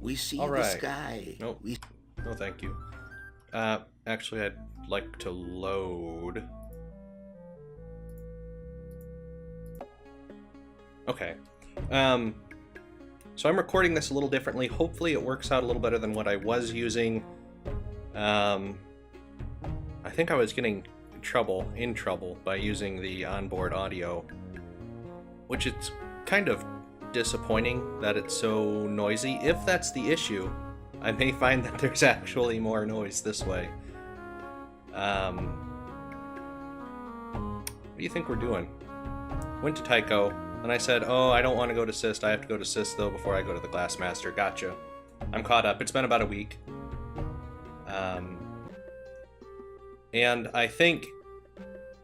We see All the right. sky. Nope. No, thank you. Actually, I'd like to load. Okay. So I'm recording this a little differently. Hopefully it works out a little better than what I was using. I think I was getting in trouble by using the onboard audio, which it's kind of disappointing that it's so noisy. If that's the issue, I may find that there's actually more noise this way. What do you think we're doing? Went to Tycho, and I said, oh, I don't want to go to Syst. I have to go to Syst, though, before I go to the Glassmaster. Gotcha. I'm caught up. It's been about a week. And I think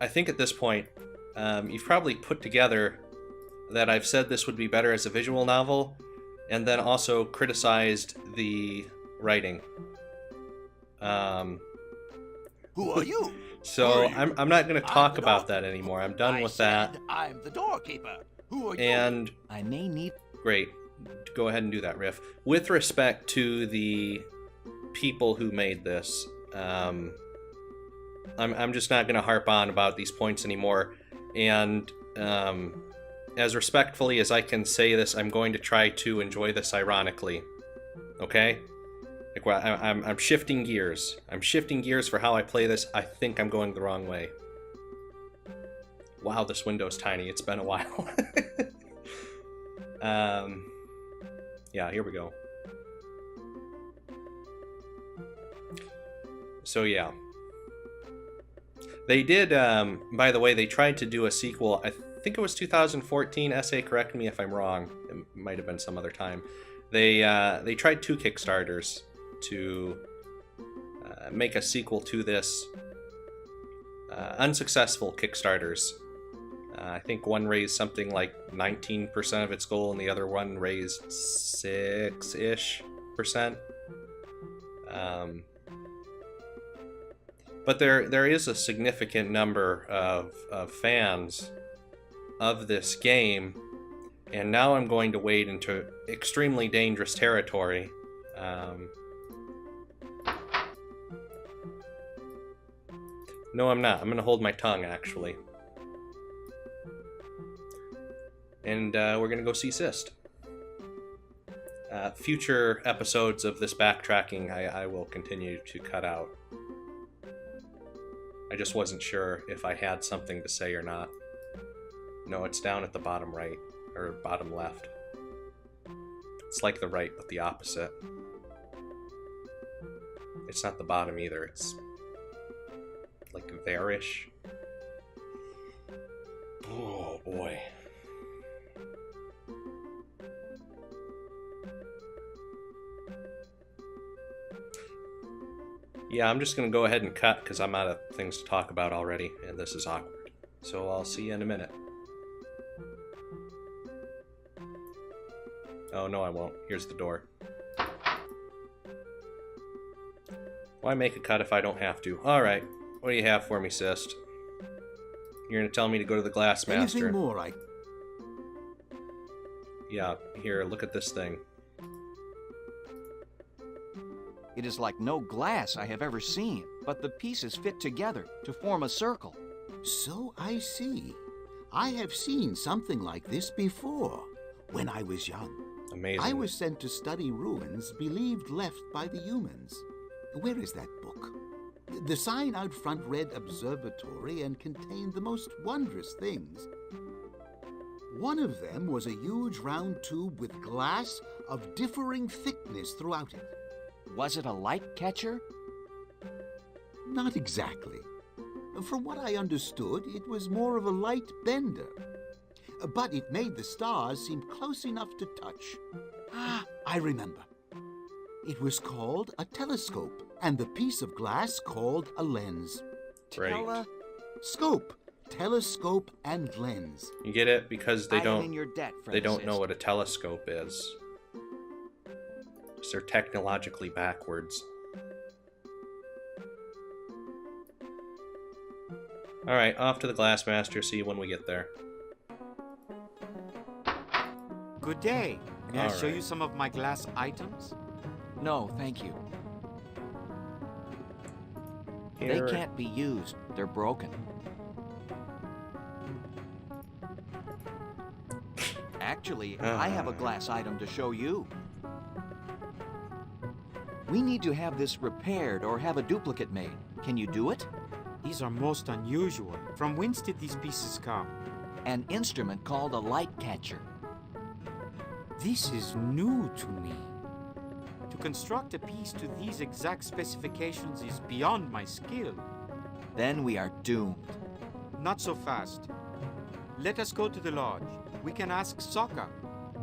at this point, you've probably put together that I've said this would be better as a visual novel, and then also criticized the writing. Who are you? So I'm not going to talk about that anymore. I'm done with that. I'm the doorkeeper. Who are you? And I may need. Great. Go ahead and do that, Riff. With respect to the people who made this, I'm just not going to harp on about these points anymore. And as respectfully as I can say this, I'm going to try to enjoy this ironically. Okay? Like, I'm shifting gears. I'm shifting gears for how I play this. I think I'm going the wrong way. Wow, this window's tiny. It's been a while. Yeah, here we go. So yeah. They did, by the way, they tried to do a sequel. I think it was 2014. Essay, correct me if I'm wrong. It might have been some other time. They tried 2 Kickstarters to make a sequel to this. Unsuccessful Kickstarters. I think one raised something like 19% of its goal, and the other one raised 6-ish%. But there is a significant number of fans of this game, and now I'm going to wade into extremely dangerous territory. No, I'm not. I'm going to hold my tongue, actually. And we're going to go see Syst. Future episodes of this backtracking, I will continue to cut out. I just wasn't sure if I had something to say or not. No, it's down at the bottom right, or bottom left. It's like the right, but the opposite. It's not the bottom either, it's like there-ish. Oh boy. Yeah, I'm just going to go ahead and cut because I'm out of things to talk about already, and this is awkward. So I'll see you in a minute. Oh, no, I won't. Here's the door. Why make a cut if I don't have to? Alright, what do you have for me, Syst? You're going to tell me to go to the Glassmaster. Anything more, Yeah, here, look at this thing. It is like no glass I have ever seen, but the pieces fit together to form a circle. So I see. I have seen something like this before, when I was young. Amazing. I was sent to study ruins believed left by the humans. Where is that book? The sign out front read observatory and contained the most wondrous things. One of them was a huge round tube with glass of differing thickness throughout it. Was it a light catcher? Not exactly. From what I understood, it was more of a light bender. But it made the stars seem close enough to touch. Ah, I remember. It was called a telescope, and the piece of glass called a lens. Right. Telescope. Telescope and lens. You get it? Because they I am in your debt, they don't know Syst. what a telescope is. They're technologically backwards. Alright, off to the Glassmaster. See you when we get there. Good day. May I show Alright. you some of my glass items? No, thank you. Here. They can't be used. They're broken. Actually, I have a glass item to show you. We need to have this repaired or have a duplicate made. Can you do it? These are most unusual. From whence did these pieces come? An instrument called a light catcher. This is new to me. To construct a piece to these exact specifications is beyond my skill. Then we are doomed. Not so fast. Let us go to the lodge. We can ask Sokka.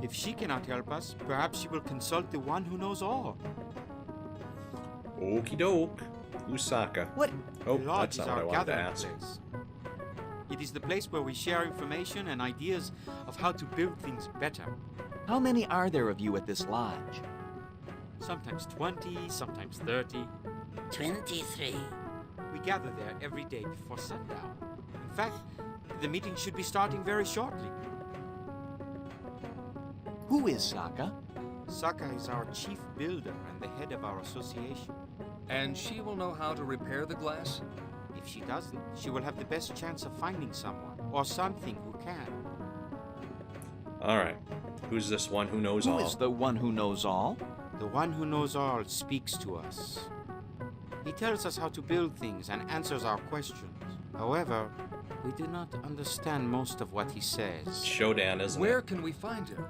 If she cannot help us, perhaps she will consult the one who knows all. Okie doke. Usaka. What? Oh, The lodge that's is not what I our wanted to gathering ask. place. It is the place where we share information and ideas of how to build things better. How many are there of you at this lodge? Sometimes 20, sometimes 30. 23. We gather there every day before sundown. In fact, the meeting should be starting very shortly. Who is Sokka? Sokka is our chief builder and the head of our association. And she will know how to repair the glass? If she doesn't, she will have the best chance of finding someone or something who can. Alright. Who's this one who knows Who all? is the one who knows all? The one who knows all speaks to us. He tells us how to build things and answers our questions. However, we do not understand most of what he says. Shodan, isn't Where it? can we find him?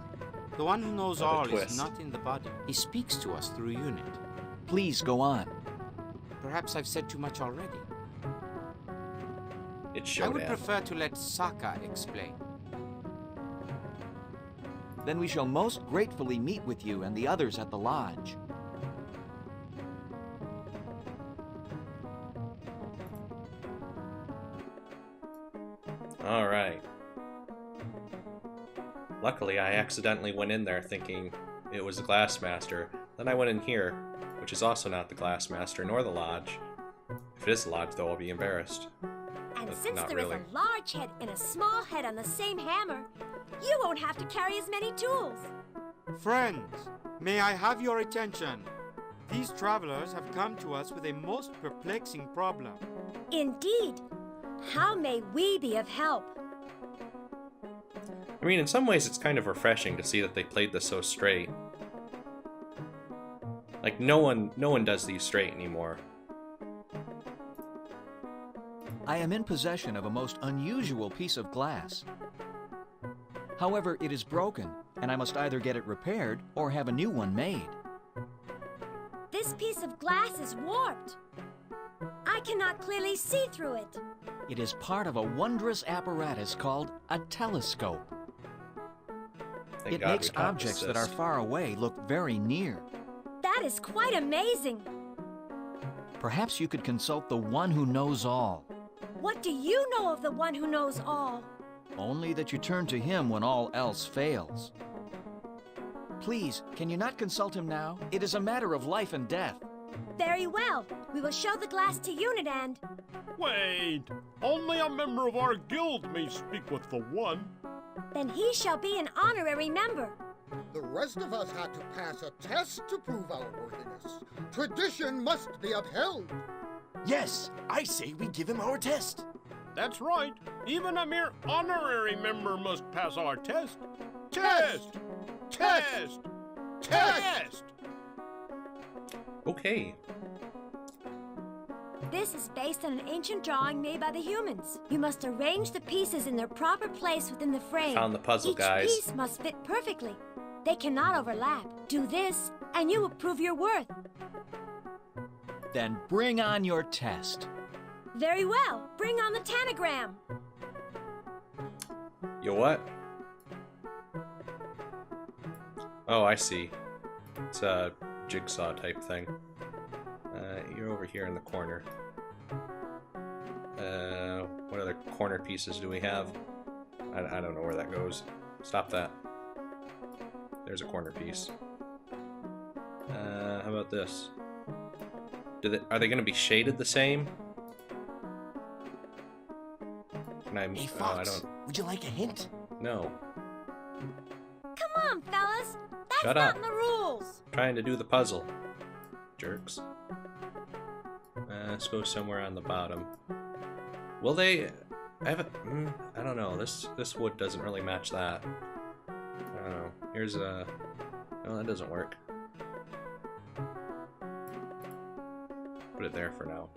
The one who knows What a all twist. is not in the body. He speaks to us through unit. Please go on. Perhaps I've said too much already. It's I would Shodan. prefer to let Sokka explain. Then we shall most gratefully meet with you and the others at the lodge. Alright. Luckily, I accidentally went in there thinking it was the Glassmaster. Then I went in here, which is also not the Glassmaster nor the Lodge. If it is the Lodge, though, I'll be embarrassed. And But since not there is really. a large head and a small head on the same hammer, you won't have to carry as many tools. Friends, may I have your attention? These travelers have come to us with a most perplexing problem. Indeed. How may we be of help? I mean, in some ways, it's kind of refreshing to see that they played this so straight. Like, no one does these straight anymore. I am in possession of a most unusual piece of glass. However, it is broken, and I must either get it repaired or have a new one made. This piece of glass is warped. I cannot clearly see through it. It is part of a wondrous apparatus called a telescope. Thank It God makes we caught objects this. that are far away look very near. That is quite amazing. Perhaps you could consult the one who knows all. What do you know of the one who knows all? Only that you turn to him when all else fails. Please, can you not consult him now? It is a matter of life and death. Very well. We will show the glass to Unit and... Wait! Only a member of our guild may speak with the one. Then he shall be an honorary member. The rest of us had to pass a test to prove our worthiness. Tradition must be upheld. Yes, I say we give him our test. That's right. Even a mere honorary member must pass our test. Test! Test! Test! Okay. This is based on an ancient drawing made by the humans. You must arrange the pieces in their proper place within the frame. Found the puzzle, Each guys. piece must fit perfectly. They cannot overlap. Do this, and you will prove your worth. Then bring on your test. Very well. Bring on the Tanagram. You what? Oh, I see. It's a jigsaw type thing. You're over here in the corner. What other corner pieces do we have? I don't know where that goes. Stop that. There's a corner piece. How about this? Are they going to be shaded the same? Can I? Hey, Oh, I Fox, don't. would you like a hint? No. Come on, fellas. That's Shut not up. in the rules. Trying to do the puzzle. Jerks. Let's go somewhere on the bottom. Will they... I don't know. This wood doesn't really match that. I don't know. Here's a... No, that doesn't work. Put it there for now.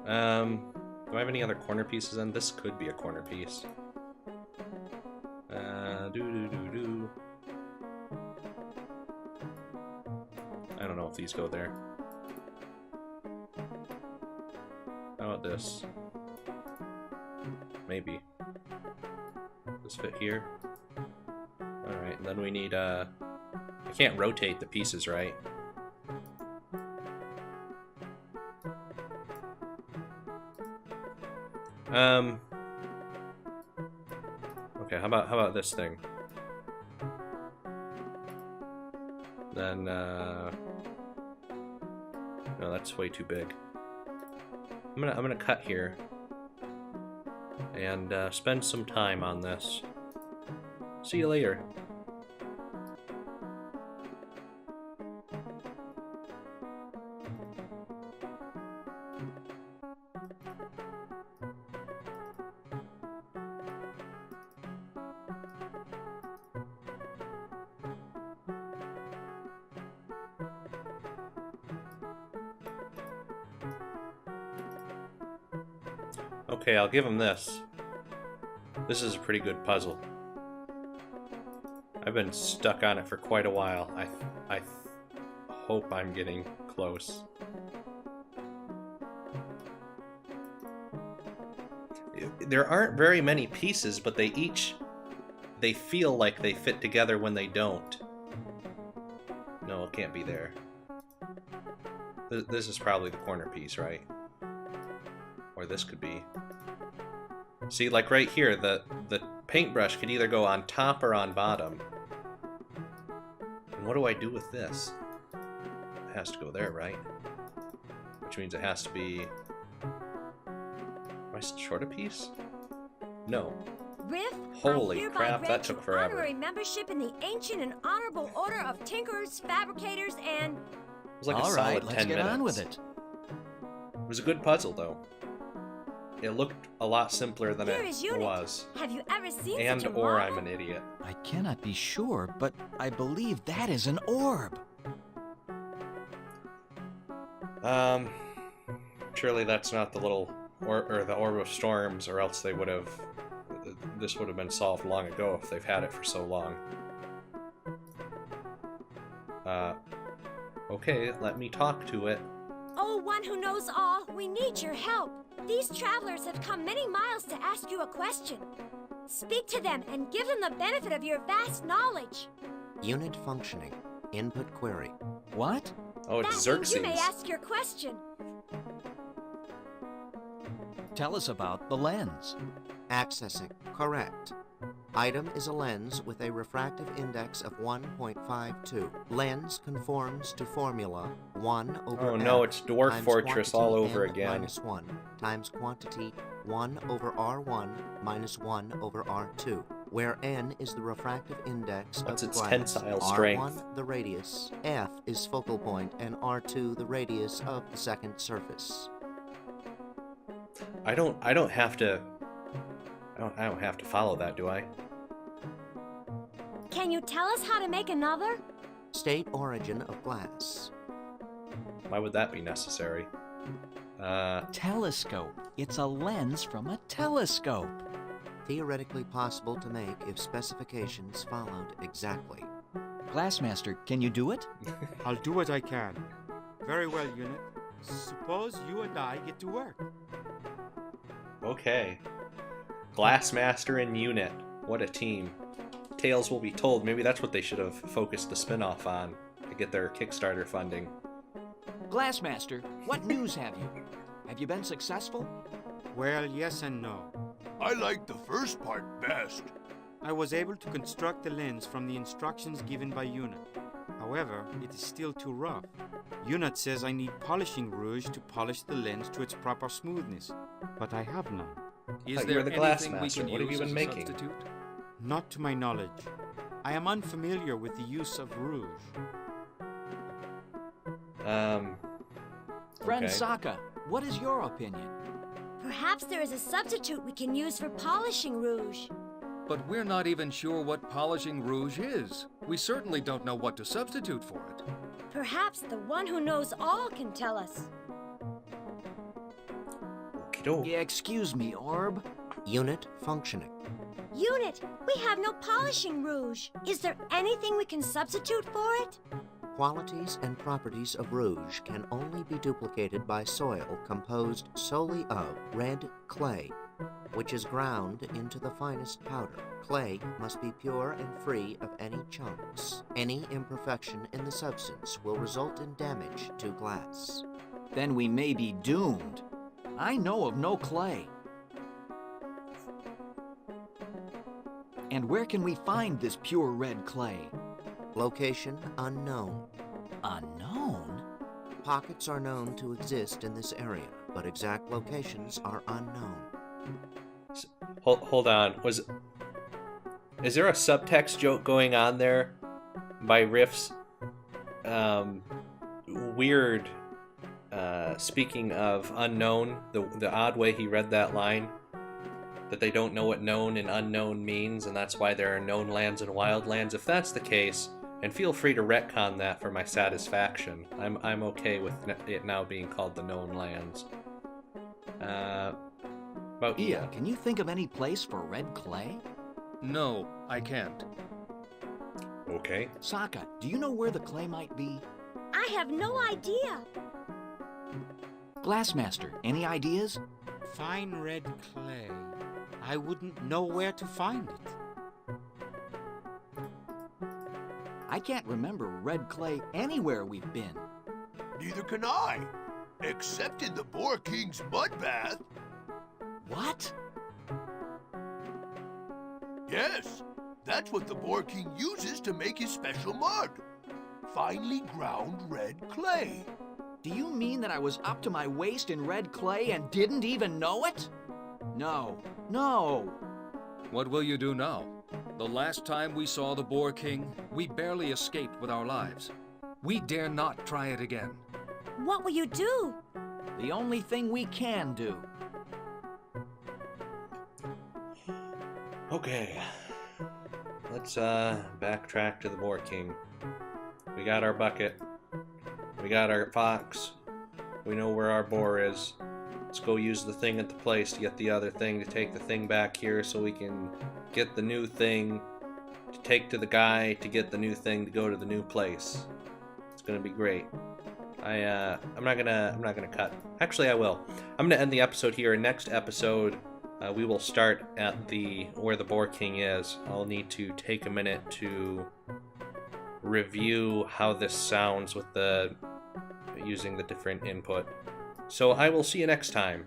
Do I have any other corner pieces in? This could be a corner piece. I don't know if these go there. How about this? Maybe. Does this fit here? Alright, and then we need, I can't rotate the pieces, right? Okay, how about this thing? Then, no, that's way too big. I'm gonna cut here and spend some time on this. See you later. Okay, I'll give him this. This is a pretty good puzzle. I've been stuck on it for quite a while. I hope I'm getting close. There aren't very many pieces, but they feel like they fit together when they don't. No, it can't be there. This is probably the corner piece, right? Or this could be. See, like right here, the paintbrush could either go on top or on bottom. And what do I do with this? It has to go there, right? Which means it has to be... Am I short a piece? No. Riff, Holy I hereby crap, grant that took you forever. honorary membership in the Ancient and Honorable Order of Tinkerers, Fabricators, and... It was like a All solid right, let's 10 get minutes. on with it. It was a good puzzle, though. It looked a lot simpler than Here it is Unit. was. Have you ever seen And such a or marvel? I'm an idiot. I cannot be sure, but I believe that is an orb. Surely that's not the little or the Orb of Storms, or else they would have. This would have been solved long ago if they've had it for so long. Okay, let me talk to it. Oh, one who knows all, we need your help. These travelers have come many miles to ask you a question. Speak to them and give them the benefit of your vast knowledge. Unit functioning. Input query. What? Oh, That it's means Xerxes. you may ask your question. Tell us about the lens. Accessing. Correct. Item is a lens with a refractive index of 1.52. Lens conforms to formula 1 over Oh no, F it's Dwarf times Fortress all quantity over N again. minus 1 times quantity 1 over R1 minus 1 over R2, where N is the refractive index What's of its glass, tensile strength? R1 the radius, F is focal point, and R2 the radius of the second surface. I don't have to follow that, do I? Can you tell us how to make another? State origin of glass. Why would that be necessary? Telescope. It's a lens from a telescope. Theoretically possible to make if specifications followed exactly. Glassmaster, can you do it? I'll do what I can. Very well, Unit. Suppose you and I get to work. Okay. Glassmaster and Unit. What a team. Tales will be told. Maybe that's what they should have focused the spin-off on to get their Kickstarter funding. Glassmaster, what news have you? Have you been successful? Well, yes and no. I like the first part best. I was able to construct the lens from the instructions given by Unit. However, it is still too rough. Unit says I need polishing rouge to polish the lens to its proper smoothness, but I have none. Is thought you there were the anything we Glassmaster. can What have use you as been a making? substitute? Not to my knowledge. I am unfamiliar with the use of rouge. Friend Okay. Sokka, what is your opinion? Perhaps there is a substitute we can use for polishing rouge. But we're not even sure what polishing rouge is. We certainly don't know what to substitute for it. Perhaps the one who knows all can tell us. Okey-doke. Yeah, excuse me, Orb. Unit functioning. Unit, we have no polishing rouge. Is there anything we can substitute for it? Qualities and properties of rouge can only be duplicated by soil composed solely of red clay, which is ground into the finest powder. Clay must be pure and free of any chunks. Any imperfection in the substance will result in damage to glass. Then we may be doomed. I know of no clay. And where can we find this pure red clay? Location unknown. Unknown? Pockets are known to exist in this area, but exact locations are unknown. Hold on. Is there a subtext joke going on there by Riff's weird speaking of unknown, the odd way he read that line, that they don't know what known and unknown means, and that's why there are known lands and wild lands? If that's the case, and feel free to retcon that for my satisfaction, I'm okay with it now being called the known lands. About Ia, can you think of any place for red clay? No, I can't. Okay. Sokka, do you know where the clay might be? I have no idea. Glassmaster, any ideas? Fine red clay. I wouldn't know where to find it. I can't remember red clay anywhere we've been. Neither can I, except in the Boar King's mud bath. What? Yes, that's what the Boar King uses to make his special mud. Finely ground red clay. Do you mean that I was up to my waist in red clay and didn't even know it? No. What will you do now? The last time we saw the Boar King, we barely escaped with our lives. We dare not try it again. What will you do? The only thing we can do. Okay. Let's backtrack to the Boar King. We got our bucket. We got our fox. We know where our boar is. Let's go use the thing at the place to get the other thing, to take the thing back here so we can get the new thing to take to the guy, to get the new thing to go to the new place. It's gonna be great. I'm not gonna cut. Actually, I will. I'm gonna end the episode here. Next episode, we will start at where the Boar King is. I'll need to take a minute to review how this sounds with using the different input. So I will see you next time.